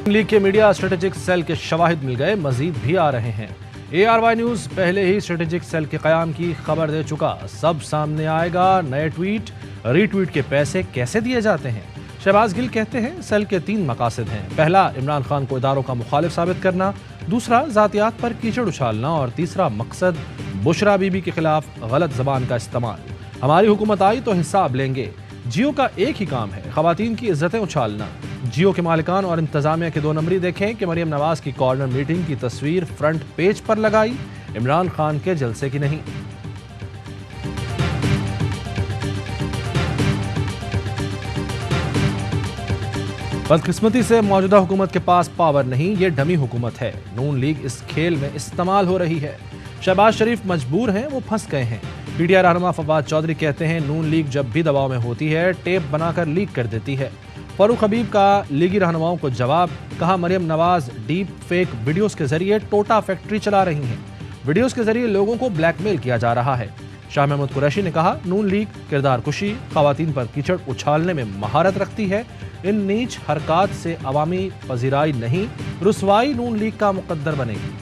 League के media strategic cell के शवाहिद मिल गए, मजीद भी आ रहे हैं। ARY न्यूज़ पहले ही स्ट्रेटेजिक सेल के क़याम की खबर दे चुका, सब सामने आएगा। नए ट्वीट रीट्वीट के पैसे कैसे दिए जाते हैं? शहबाज गिल कहते हैं सेल के 3 मकासद हैं। पहला, इमरान खान को इदारों का मुखालिफ साबित करना, दूसरा, ज़ातियात पर कीचड़ उछालना और तीसरा मकसद, बुशरा बीबी के खिलाफ गलत ज़बान का इस्तेमाल। हमारी हुकूमत आई तो हिसाब लेंगे। जियो का एक ही काम है, ख़वातीन की इज्जतें उछालना। जियो के मालिकान और इंतजामिया के 2 नंबरी देखें कि मरियम नवाज की कॉर्नर मीटिंग की तस्वीर फ्रंट पेज पर लगाई, इमरान खान के जलसे की नहीं। बदकिस्मती से मौजूदा हुकूमत के पास पावर नहीं, ये डमी हुकूमत है। नून लीग इस खेल में इस्तेमाल हो रही है। शहबाज शरीफ मजबूर हैं, वो फंस गए हैं। PTI रहनुमा फवाद चौधरी कहते हैं नून लीग जब भी दबाव में होती है टेप बनाकर लीक कर देती है। फारूक हबीब का लीगी रहनुमाओं को जवाब, कहा Maryam Nawaz deep fake videos के जरिए टोटा फैक्ट्री चला रही हैं। वीडियोस के जरिए लोगों को ब्लैकमेल किया जा रहा है। शाह महमूद कुरैशी ने कहा नून लीग किरदार कुशी, खवातीन पर कीचड़ उछालने में महारत रखती है। इन नीच हरकत से अवामी पजीराई नहीं, रुसवाई नून लीग का मुकद्दर बनेगी।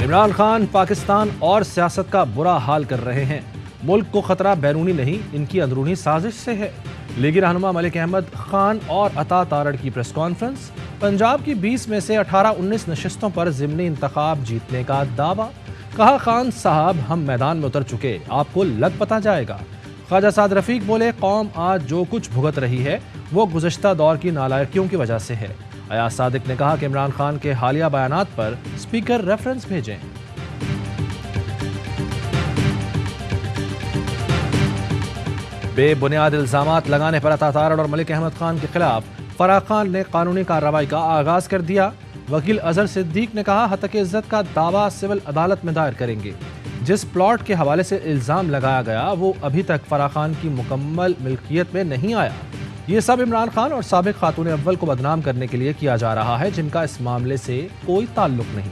इमरान खान पाकिस्तान और सियासत का बुरा हाल कर रहे हैं। मुल्क को खतरा बैरूनी नहीं, इनकी अंदरूनी साजिश से है। लीगी रहनुमा मलिक अहमद खान और अता तारड़ की प्रेस कॉन्फ्रेंस। पंजाब की 20 में से 18-19 नशिस्तों पर ज़िमनी इंतखाब जीतने का दावा। कहा खान साहब हम मैदान में उतर चुके, आपको लग पता जाएगा। ख्वाजा साद रफीक बोले कौम आज जो कुछ भुगत रही है वो गुज़श्ता दौर की नालायकियों की वजह से है। अयाज सादिक ने कहा कि इमरान खान के हालिया बयानात पर स्पीकर रेफरेंस भेजें। बेबुनियाद इल्जामात लगाने पर अता तारड़ और मलिक अहमद खान के खिलाफ फराह खान ने कानूनी कार्रवाई का आगाज कर दिया। वकील अजहर सिद्दीक ने कहा हतक इज्जत का दावा सिविल अदालत में दायर करेंगे। जिस प्लॉट के हवाले से इल्जाम लगाया गया वो अभी तक फराह खान की मुकम्मल मिल्कियत में नहीं आया। ये सब इमरान खान और साबिक खातून अव्वल को बदनाम करने के लिए किया जा रहा है, जिनका इस मामले से कोई ताल्लुक नहीं।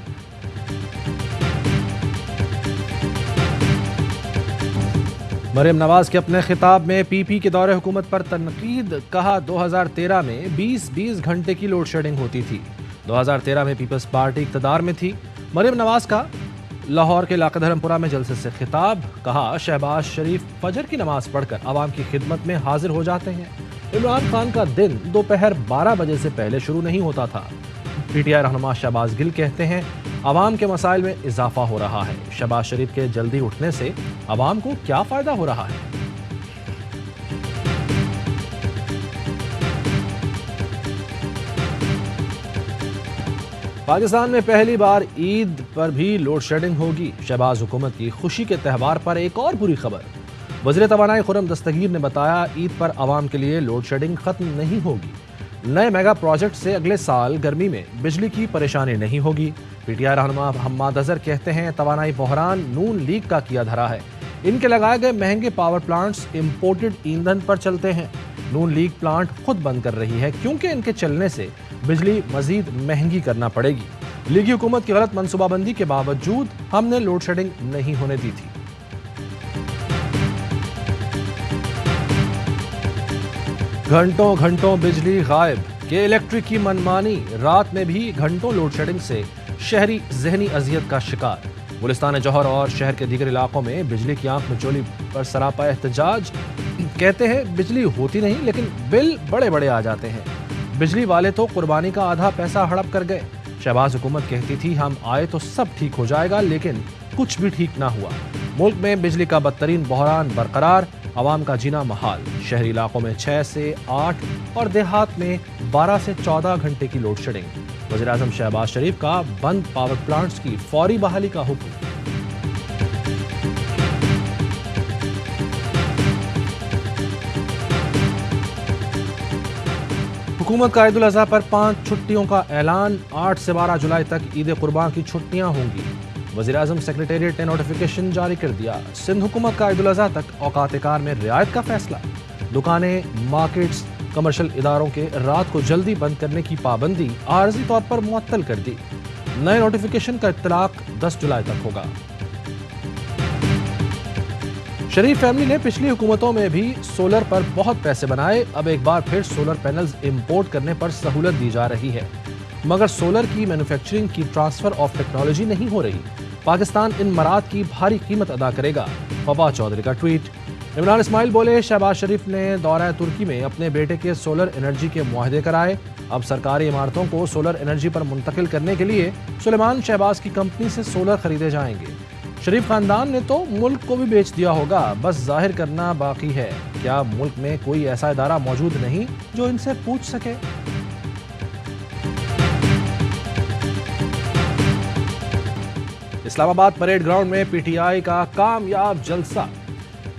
मरियम नवाज के अपने खिताब में PP के दौरे हुकूमत पर तनकीद। कहा 2013 में 20-20 घंटे की लोड शेडिंग होती थी। 2013 में पीपल्स पार्टी इक़्तिदार में थी। मरियम नवाज का लाहौर के इलाका धर्मपुरा में जलसे से खिताब। कहा शहबाज शरीफ फजर की नमाज पढ़कर आवाम की खिदमत में हाजिर हो जाते हैं। इमरान खान का दिन दोपहर 12 बजे से पहले शुरू नहीं होता था। PTI रहनुमा शहबाज गिल कहते हैं आवाम के मसाइल में इजाफा हो रहा है। शहबाज शरीफ के जल्दी उठने से आवाम को क्या फायदा हो रहा है? पाकिस्तान में पहली बार ईद पर भी लोड शेडिंग होगी। शहबाज हुकूमत की खुशी के त्यौहार पर एक और बुरी खबर। वज़ीर तवानाई खुर्रम दस्तगीर ने बताया ईद पर आवाम के लिए लोड शेडिंग खत्म नहीं होगी। नए मेगा प्रोजेक्ट से अगले साल गर्मी में बिजली की परेशानी नहीं होगी। PTI रहनुमा हम्माद अजहर कहते हैं तवानाई बहरान नून लीग का किया धरा है। इनके लगाए गए महंगे पावर प्लांट्स इंपोर्टेड ईंधन पर चलते हैं। नून लीग प्लांट खुद बंद कर रही है क्योंकि इनके चलने से बिजली मजीद महंगी करना पड़ेगी। लीगी हुकूमत की गलत मनसूबाबंदी के बावजूद हमने लोड शेडिंग नहीं होने दी थी। घंटों घंटों बिजली गायब के इलेक्ट्रिक की मनमानी। रात में भी घंटों लोड शेडिंग से शहरी जहनी अजियत का शिकार। गुलिस्तान जौहर और शहर के दीगर इलाकों में बिजली की आंख मिचौली पर सरापा एहतजाज। कहते हैं बिजली होती नहीं लेकिन बिल बड़े बड़े आ जाते हैं। बिजली वाले तो कुर्बानी का आधा पैसा हड़प कर गए। शहबाज हुकूमत कहती थी हम आए तो सब ठीक हो जाएगा, लेकिन कुछ भी ठीक ना हुआ। मुल्क में बिजली का बदतरीन बहरान बरकरार, आवाम का जीना महाल। शहरी इलाकों में 6 से 8 और देहात में 12 से 14 घंटे की लोड शेडिंग। वज़ीर-ए-आज़म शहबाज शरीफ का बंद पावर प्लांट्स की फौरी बहाली का हुक्म। हुकूमत का ईद उल अज़हा पर 5 छुट्टियों का ऐलान। 8 से 12 जुलाई तक ईद कुर्बान की छुट्टियां होंगी। वज़ीर-ए-आज़म सेक्रेटेरिएट ने नोटिफिकेशन जारी कर दिया। सिंध हुकूमत का ईद उल अज़हा तक औकात कार में रियायत का फैसला। दुकानें, मार्केट्स, कमर्शियल इदारों के रात को जल्दी बंद करने की पाबंदी आर्जी तौर पर मुअत्तल कर दी। नए नोटिफिकेशन का इत्तलाक 10 जुलाई तक होगा। शरीफ फैमिली ने पिछली हुकूमतों में भी सोलर पर बहुत पैसे बनाए। अब एक बार फिर सोलर पैनल्स इंपोर्ट करने पर सहूलत दी जा रही है, मगर सोलर की मैन्युफैक्चरिंग की ट्रांसफर ऑफ टेक्नोलॉजी नहीं हो रही। पाकिस्तान इन मराद की भारी कीमत अदा करेगा। फवाद चौधरी का ट्वीट। इमरान इस्माइल बोले, शहबाज शरीफ ने दौरा तुर्की में अपने बेटे के सोलर एनर्जी के मुआहदे कराए। अब सरकारी इमारतों को सोलर एनर्जी पर मुंतकिल करने के लिए सुलेमान शहबाज की कंपनी से सोलर खरीदे जाएंगे। शरीफ खानदान ने तो मुल्क को भी बेच दिया होगा, बस जाहिर करना बाकी है। क्या मुल्क में कोई ऐसा इदारा मौजूद नहीं जो इनसे पूछ सके? इस्लामाबाद परेड ग्राउंड में पीटीआई का कामयाब जलसा।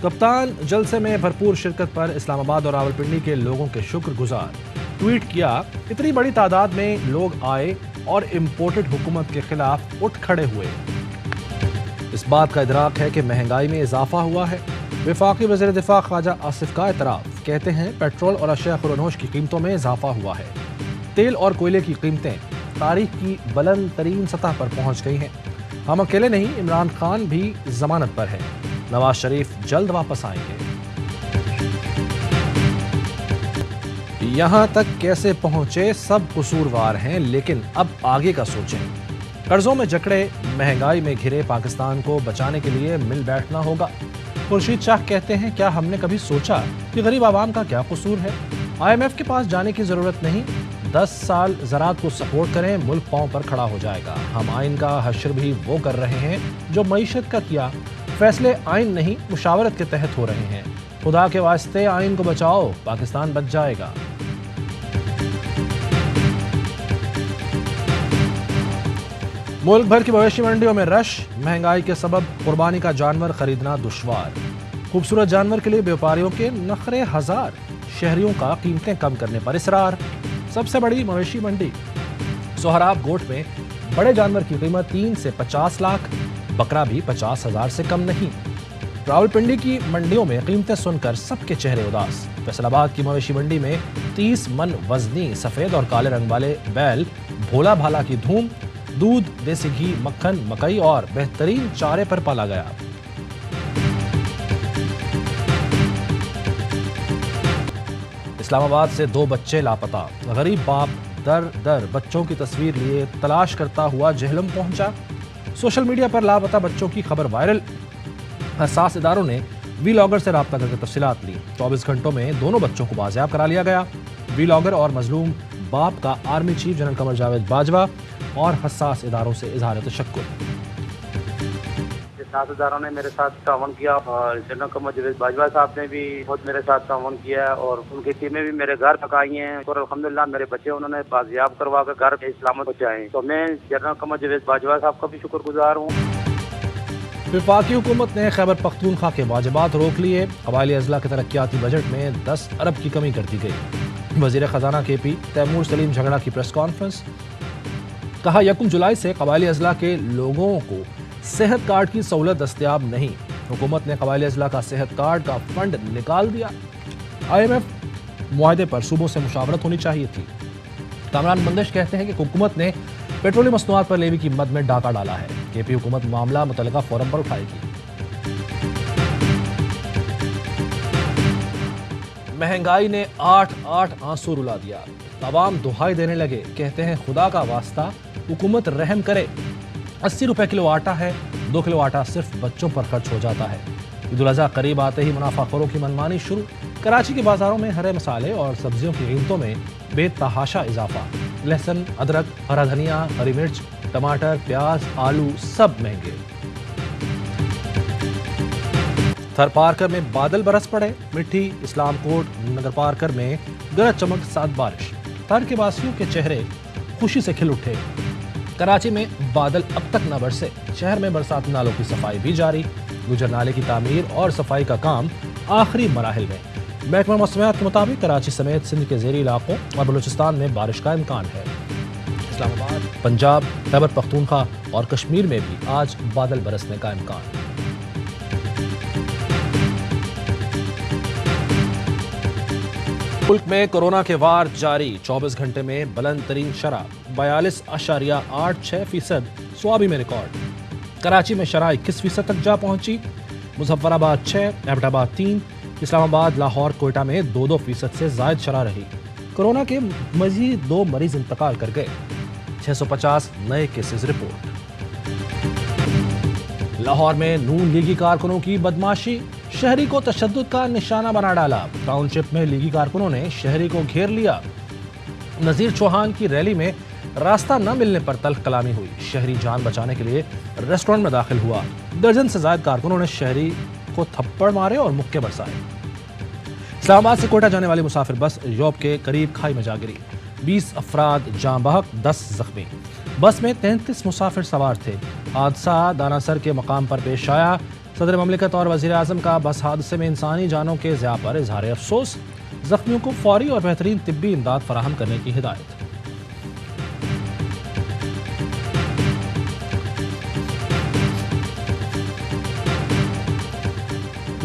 कप्तान जलसे में भरपूर शिरकत पर इस्लामाबाद और रावलपिंडी के लोगों के शुक्रगुजार। ट्वीट किया, इतनी बड़ी तादाद में लोग आए और इम्पोर्टेड हुकूमत के खिलाफ उठ खड़े हुए। इस बात का इदराक है कि महंगाई में इजाफा हुआ है। वफाकी वज़ीर दिफा ख्वाजा आसिफ का एतराफ़। कहते हैं, पेट्रोल और अशिया खुरनोश की कीमतों में इजाफा हुआ है। तेल और कोयले की कीमतें तारीख की बुलंद तरीन सतह पर पहुँच गई हैं। हम अकेले नहीं, इमरान खान भी जमानत पर है। नवाज शरीफ जल्द वापस आएंगे। यहां तक कैसे पहुंचे सब कसूरवार हैं, लेकिन अब आगे का सोचें। कर्जों में जकड़े, महंगाई में घिरे पाकिस्तान को बचाने के लिए मिल बैठना होगा। खुर्शीद शाह कहते हैं, क्या हमने कभी सोचा कि गरीब आवाम का क्या कसूर है? IMF के पास जाने की जरूरत नहीं। 10 साल ज़राअत को सपोर्ट करें, मुल्क पांव पर खड़ा हो जाएगा। हम आइन का हश्र भी वो कर रहे हैं जो मईशत का किया। फैसले आइन नहीं, मुशावरत के तहत हो रहे हैं। खुदा के वास्ते आइन को बचाओ, पाकिस्तान बच जाएगा। मुल्क भर की मवेशी मंडियों में रश। महंगाई के सबब कुर्बानी का जानवर खरीदना दुश्वार। खूबसूरत जानवर के लिए व्यापारियों के नखरे हजार। शहरियों का कीमतें कम करने पर इसरार। सबसे बड़ी मवेशी मंडी सोहराब गोट में बड़े जानवर की कीमत 3 से 50 लाख, बकरा भी 50,000 से कम नहीं। रावलपिंडी की मंडियों में कीमतें सुनकर सबके चेहरे उदास। फैसलाबाद की मवेशी मंडी में 30 मन वजनी सफेद और काले रंग वाले बैल भोला भाला की धूम। दूध, देसी घी, मक्खन, मकई और बेहतरीन चारे पर पाला गया। इस्लामाबाद से 2 बच्चे लापता। गरीब बाप दर दर बच्चों की तस्वीर लिए तलाश करता हुआ जेहलम पहुंचा। सोशल मीडिया पर लापता बच्चों की खबर वायरल। हसास इदारों ने वीलॉगर से राब्ता करके तफसीलात ली। 24 घंटों में दोनों बच्चों को बाजियाब करा लिया गया। वीलॉगर और मजलूम बाप का army chief general Qamar Javed Bajwa और हसास इदारों से इजहार तशक्कुर। साथ इदारों ने मेरे साथ तावन किया और जनरल कमर जावेद बाजवा साहब ने भी बहुत मेरे साथ तावन किया और उनकी टीमें भी मेरे घर तक आई हैं और अल्हम्दुलिल्लाह मेरे बच्चे उन्होंने बाजियाब करवा कर घर पे इस्लामत पहुंचाए। तो मैं जनरल कमर जावेद बाजवा साहब का भी शुक्रगुजार हूँ। वफाकी हुकूमत ने खैबर पख्तूनख्वा के वाजिबात रोक लिए। कबायली अजला के तरक्याती बजट में 10 अरब की कमी कर दी गई। वजीर खजाना KP तैमूर सलीम झगड़ा की प्रेस कॉन्फ्रेंस। कहा, 1 जुलाई से कबायली अजला के लोगों को सेहत कार्ड की सहूलत दस्तयाब नहीं। हुकूमत ने कबायली अजला का सेहत कार्ड का फंड निकाल दिया। IMF मुआहदे पर सूबों से मुशावरत होनी चाहिए थी। कामरान बंदिश कहते हैं कि हुकूमत ने पेट्रोलियम मसनूआत पर लेवी की मद में डाका डाला है। KP हुकूमत मामला मुतल्लिका फोरम पर उठाएगी। महंगाई ने 8 आंसू रुला दिया। अवाम दुहाई देने लगे। कहते हैं, खुदा का वास्ता हुकूमत रहम करे। 80 रुपए किलो आटा है, 2 किलो आटा सिर्फ बच्चों पर खर्च हो जाता है। ईद उल अज़हा करीब आते ही मुनाफाखोरों की मनमानी शुरू। कराची के बाजारों में हरे मसाले और सब्जियों की कीमतों में बेतहाशा इजाफा। लहसुन, अदरक, हरा धनिया, हरी मिर्च, टमाटर, प्याज, आलू सब महंगे। थर पारकर में बादल बरस पड़े। मिट्टी, इस्लामकोट, नगर पारकर में गरज चमक साथ बारिश। थर के वासियों के चेहरे खुशी से खिल उठे। कराची में बादल अब तक न बरसे। शहर में बरसाती नालों की सफाई भी जारी। गुजर नाले की तामीर और सफाई का काम आखिरी मराहिल में। महकमा मौसमियात के मुताबिक कराची समेत सिंध के ज़ेरी इलाकों और बलूचिस्तान में बारिश का इम्कान है। इस्लामाबाद, पंजाब, खैबर पख्तूनख्वा और कश्मीर में भी आज बादल बरसने का इम्कान। मुल्क में कोरोना के वार जारी। 24 घंटे में बुलंद तरीन शरह 42.86% स्वाबी में रिकॉर्ड। कराची में शरह 21% तक जा पहुंची। मुजफ्फराबाद 6, एबटाबाद 3, इस्लामाबाद, लाहौर, कोयटा में 2-2% से जायद शरह रही। कोरोना के मजीद 2 मरीज इंतकाल कर गए। 650 नए केसेस रिपोर्ट। लाहौर में नून लीगी कारकुनों की बदमाशी, शहरी को तशद्दुद का निशाना बना डाला। टाउनशिप में लीगी कारकुनों ने शहरी को घेर लिया। नजीर चौहान की रैली में रास्ता न मिलने पर तल्ख कलामी हुई। शहरी जान बचाने के लिए रेस्टोरेंट में दाखिल हुआ। दर्जन से ज्यादा कारकुनों ने शहरी को थप्पड़ मारे और मुक्के बरसाए। इस्लामाबाद से कोयटा जाने वाली मुसाफिर बस योब के करीब खाई में जा गिरी। 20 अफराद जाँ बहक, 10 जख्मी। बस में 33 मुसाफिर सवार थे। हादसा दानासर के मकाम पर पेश आया। सदर ममलिकत और वज़ीर आज़म का बस हादसे में इंसानी जानों के ज़िया पर इजहार अफसोस। जख्मियों को फौरी और बेहतरीन तिब्बी इमदाद फराहम करने की हिदायत।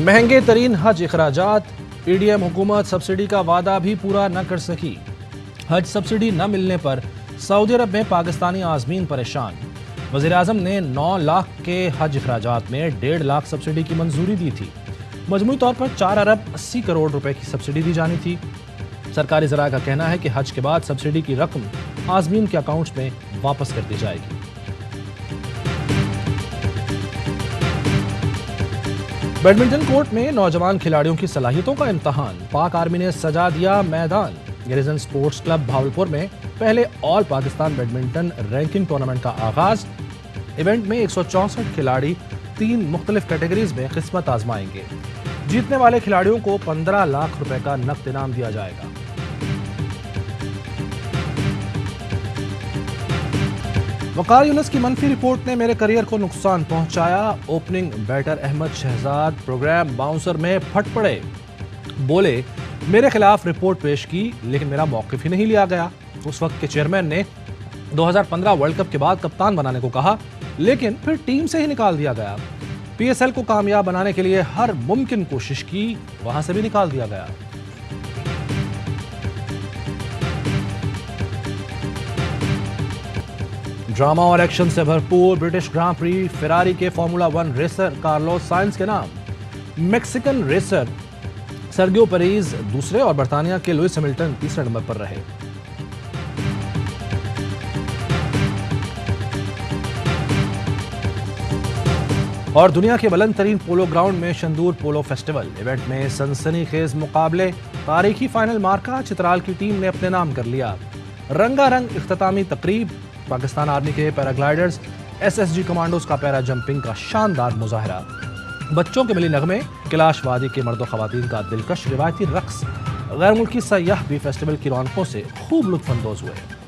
महंगे तरीन हज इखराजात, पीडीएम हुकूमत सब्सिडी का वादा भी पूरा न कर सकी। हज सब्सिडी न मिलने पर सऊदी अरब में पाकिस्तानी आज़मीन परेशान। वज़ीर आज़म ने 9 लाख के हज इखराजात में 1.5 लाख सब्सिडी की मंजूरी दी थी। मजमूई तौर पर 4 अरब 80 करोड़ रुपए की सब्सिडी दी जानी थी। सरकारी ज़राए का कहना है कि हज के बाद सब्सिडी की रकम आज़मीन के अकाउंट्स में वापस कर दी जाएगी। बैडमिंटन कोर्ट में नौजवान खिलाड़ियों की सलाहियतों का इम्तहान। पाक आर्मी ने सजा दिया मैदान। गिरिजन स्पोर्ट्स क्लब भावलपुर में पहले all Pakistan badminton ranking tournament का आगाज। इवेंट में 164 खिलाड़ी 3 मुख्तलिफ कैटेगरीज में किस्मत आजमाएंगे। जीतने वाले खिलाड़ियों को 15 लाख रुपए का नकद इनाम दिया जाएगा। वकार यूनुस की मनफी रिपोर्ट ने मेरे करियर को नुकसान पहुंचाया। Opening batter Ahmed Shehzad programme bouncer में फट पड़े। बोले मेरे खिलाफ रिपोर्ट पेश की लेकिन मेरा मौक़िफ़ ही नहीं लिया गया। उस वक्त के चेयरमैन ने 2015 वर्ल्ड कप के बाद कप्तान बनाने को कहा लेकिन फिर टीम से ही निकाल दिया गया। पीएसएल को कामयाब बनाने के लिए हर मुमकिन कोशिश की, वहां से भी निकाल दिया गया। ड्रामा और एक्शन से भरपूर ब्रिटिश ग्रां प्री फेरारी के फॉर्मूला 1 रेसर कार्लोस साइंस के नाम। मैक्सिकन रेसर सर्गियो पेरेज दूसरे और बर्तानिया के लुइस हैमिल्टन तीसरे नंबर पर रहे। और दुनिया के बुलंद तरीन पोलो ग्राउंड में शंदूर पोलो फेस्टिवल। इवेंट में सनसनीखेज मुकाबले, तारीखी फाइनल मार्का चित्राल की टीम ने अपने नाम कर लिया। रंगारंग इख्तितामी तकरीब, पाकिस्तान आर्मी के पैराग्लाइडर्स, एसएसजी कमांडोज का पैरा जंपिंग का शानदार मुजाहरा। बच्चों के मिली नगमे, कैलाश वादी के मर्द खवातीन का दिलकश रिवायती रक्स। गैर मुल्की सयाह भी फेस्टिवल की रौनकों से खूब लुत्फ अंदोज हुए।